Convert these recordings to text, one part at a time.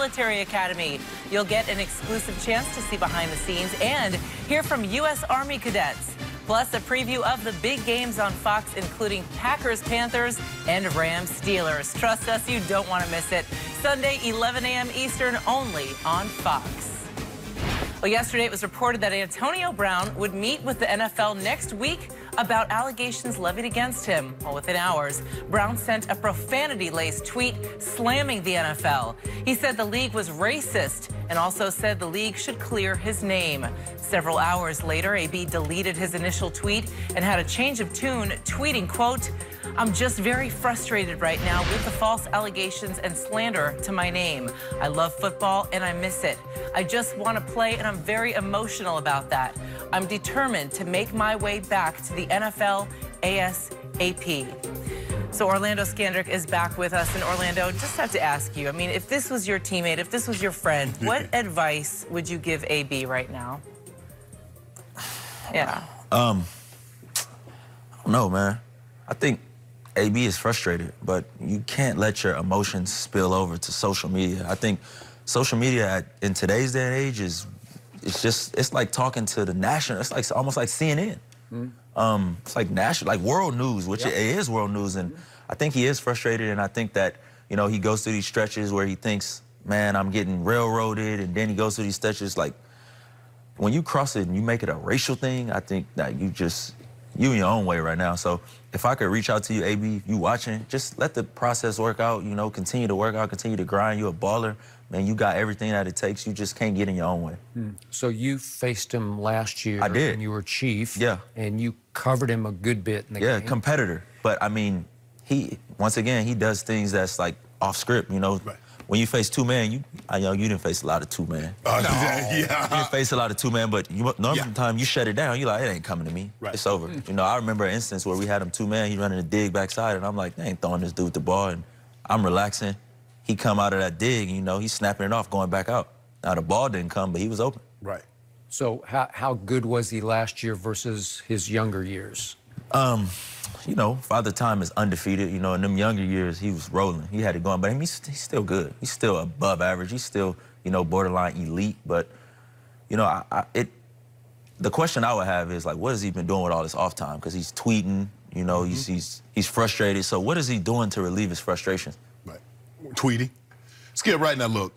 Military Academy. You'll get an exclusive chance to see behind the scenes and hear from U.S. Army cadets. Plus, a preview of the big games on Fox, including Packers-Panthers and Rams-Steelers. Trust us, you don't want to miss it. Sunday, 11 a.m. Eastern, only on Fox. Well, yesterday it was reported that Antonio Brown would meet with the NFL next week about allegations levied against him. Well, within hours, Brown sent a profanity-laced tweet slamming the NFL. He said the league was racist and also said the league should clear his name. Several hours later, AB deleted his initial tweet and had a change of tune, tweeting, quote, "I'm just very frustrated right now with the false allegations and slander to my name. I love football and I miss it. I just want to play and I'm very emotional about that. I'm determined to make my way back to the NFL ASAP." So Orlando Scandrick is back with us. And Orlando, just have to ask you, I mean, if this was your teammate, if this was your friend, what advice would you give AB right now? Yeah. I don't know, man. I think AB is frustrated, but you can't let your emotions spill over to social media. I think social media in today's day and age it's like talking to the national, it's like almost like CNN. It's like national, like world news, which it is world news. And I think he is frustrated, and I think that, you know, he goes through these stretches where he thinks, man, I'm getting railroaded, and then he goes through these stretches like, when you cross it and you make it a racial thing, I think that you in your own way right now. So if I could reach out to you, AB, you watching, just let the process work out, you know, continue to work out, continue to grind. You're a baller. Man, you got everything that it takes. You just can't get in your own way. So you faced him last year. I did. And you were chief. Yeah. And you covered him a good bit in the game. Yeah, competitor. But, I mean, once again, he does things that's, like, off script, you know. Right. When you face two-man, I know you didn't face a lot of two-man. Yeah. You didn't face a lot of two-man, but normally the time you shut it down, you're like, it ain't coming to me. Right. It's over. You know, I remember an instance where we had him two-man, he running a dig backside, and I'm like, they ain't throwing this dude the ball, and I'm relaxing. He come out of that dig, you know, he's snapping it off, going back out. Now, the ball didn't come, but he was open. Right. So how good was he last year versus his younger years? You know, Father Time is undefeated. You know, in them younger years, he was rolling. He had it going, but I mean, he's still good. He's still above average. He's still, you know, borderline elite. But, you know, the question I would have is, like, what has he been doing with all this off time? Because he's tweeting, you know, he's frustrated. So what is he doing to relieve his frustrations? Right. Tweeting. Skip, right now, look,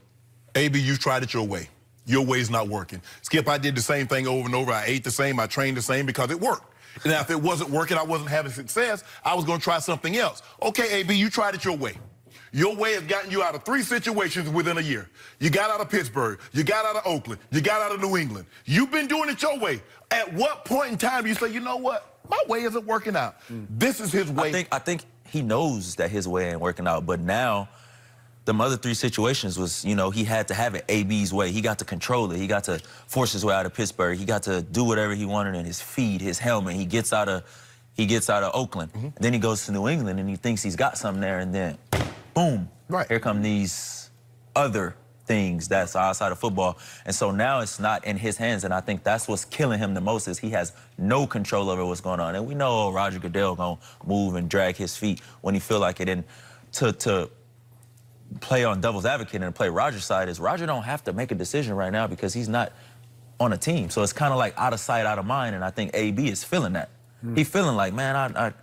AB, you tried it your way. Your way's not working. Skip, I did the same thing over and over. I ate the same, I trained the same because it worked. Now, if it wasn't working, I wasn't having success, I was going to try something else. Okay, AB, you tried it your way. Your way has gotten you out of 3 situations within a year. You got out of Pittsburgh. You got out of Oakland. You got out of New England. You've been doing it your way. At what point in time do you say, you know what? My way isn't working out. This is his way. I think he knows that his way ain't working out, but now them other 3 situations was, you know, he had to have it AB's way. He got to control it. He got to force his way out of Pittsburgh. He got to do whatever he wanted in his feet, his helmet. He gets out of Oakland. And then he goes to New England and he thinks he's got something there, and then boom, here come these other things that's outside of football. And so now it's not in his hands, and I think that's what's killing him the most is he has no control over what's going on. And we know Roger Goodell gonna move and drag his feet when he feel like it. And to play on devil's advocate and play Roger's side is Roger don't have to make a decision right now because he's not on a team. So it's kind of like out of sight, out of mind, and I think AB is feeling that. He's feeling like, man,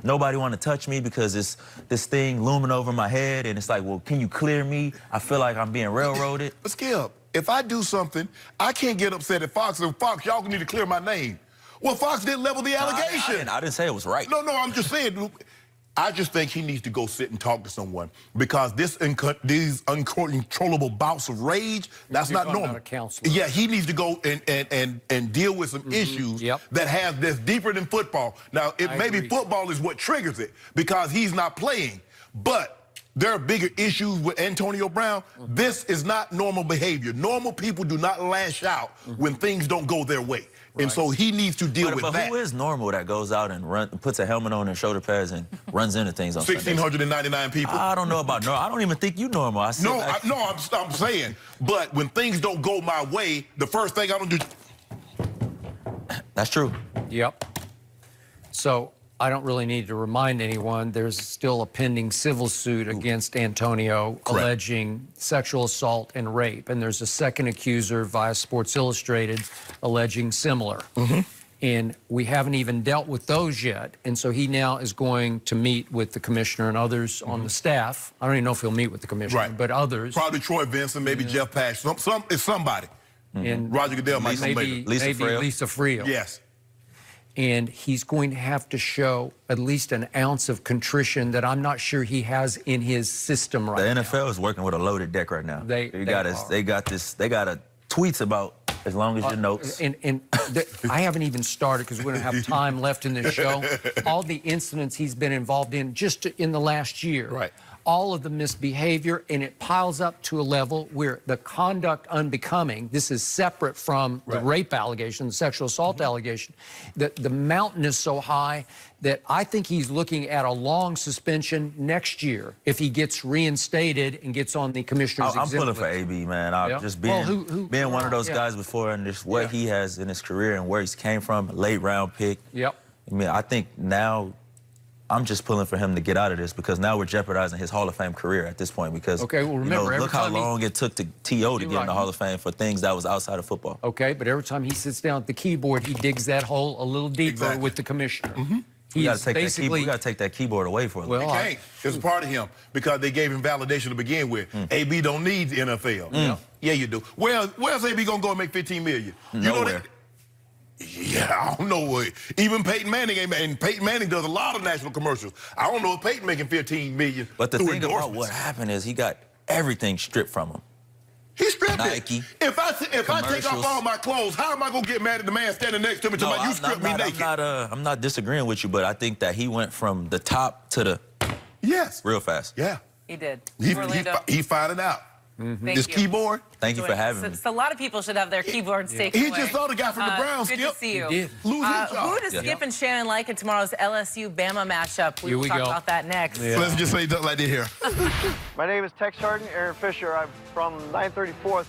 nobody want to touch me because it's this thing looming over my head, and it's like, well, can you clear me? I feel like I'm being railroaded. But Skip, if I do something, I can't get upset at Fox and Fox, y'all need to clear my name. Well, Fox didn't level the allegation. I didn't say it was right. No, I'm just saying, I just think he needs to go sit and talk to someone because these uncontrollable bouts of rage, that's not normal. About a counselor. Yeah, he needs to go and deal with some issues that's deeper than football. Now, maybe football is what triggers it because he's not playing, but there are bigger issues with Antonio Brown. This is not normal behavior. Normal people do not lash out when things don't go their way. And so he needs to deal with that. But who is normal that goes out and puts a helmet on and shoulder pads and runs into things on 1,699 people. I don't know about normal. I don't even think you normal. I'm saying. But when things don't go my way, the first thing I don't do. That's true. Yep. So I don't really need to remind anyone, there's still a pending civil suit against Antonio alleging sexual assault and rape. And there's a second accuser via Sports Illustrated alleging similar. And we haven't even dealt with those yet. And so he now is going to meet with the commissioner and others on the staff. I don't even know if he'll meet with the commissioner, but others. Probably Troy Vincent, maybe Jeff Pash. It's somebody. And Roger Goodell might come maybe later. Lisa Friel. Yes. And he's going to have to show at least an ounce of contrition that I'm not sure he has in his system right now. The NFL is working with a loaded deck right now. They got tweets about as long as your notes. I haven't even started because we don't have time left in this show. All the incidents he's been involved in just in the last year. Right. All of the misbehavior, and it piles up to a level where the conduct unbecoming, this is separate from the rape allegation, the sexual assault allegation, the mountain is so high that I think he's looking at a long suspension next year if he gets reinstated and gets on the commissioner's I'm pulling exhibit for AB, man. I'm just being being one of those guys before and just what he has in his career and where he's came from, late round pick. Yep. I mean, I think now I'm just pulling for him to get out of this because now we're jeopardizing his Hall of Fame career at this point because, remember, look how long it took to T.O. to get in the Hall of Fame for things that was outside of football. Okay, but every time he sits down at the keyboard, he digs that hole a little deeper with the commissioner. We got to take that keyboard away for him. Well, can't. It's part of him because they gave him validation to begin with. AB don't need the NFL. Yeah, you do. Where's AB gonna go and make $15 million? Nowhere. I don't know. Even Peyton Manning ain't, and Peyton Manning does a lot of national commercials. I don't know if Peyton making $15 million. But the thing about what happened is he got everything stripped from him. He stripped Nike, it. If I take off all my clothes, how am I gonna get mad at the man standing next to me talking about you stripped me naked? I'm not disagreeing with you, but I think that he went from the top to the real fast. Yeah. He did. He found it out. This keyboard. Thank you for having me. So a lot of people should have their keyboards taken away. He just saw the guy from the Browns. Good to see you. Lose his job. Who does Skip and Shannon like in tomorrow's LSU-Bama matchup? We will talk about that next. Let's just say something like this here. My name is Tex Harden, Aaron Fisher. I'm from 934th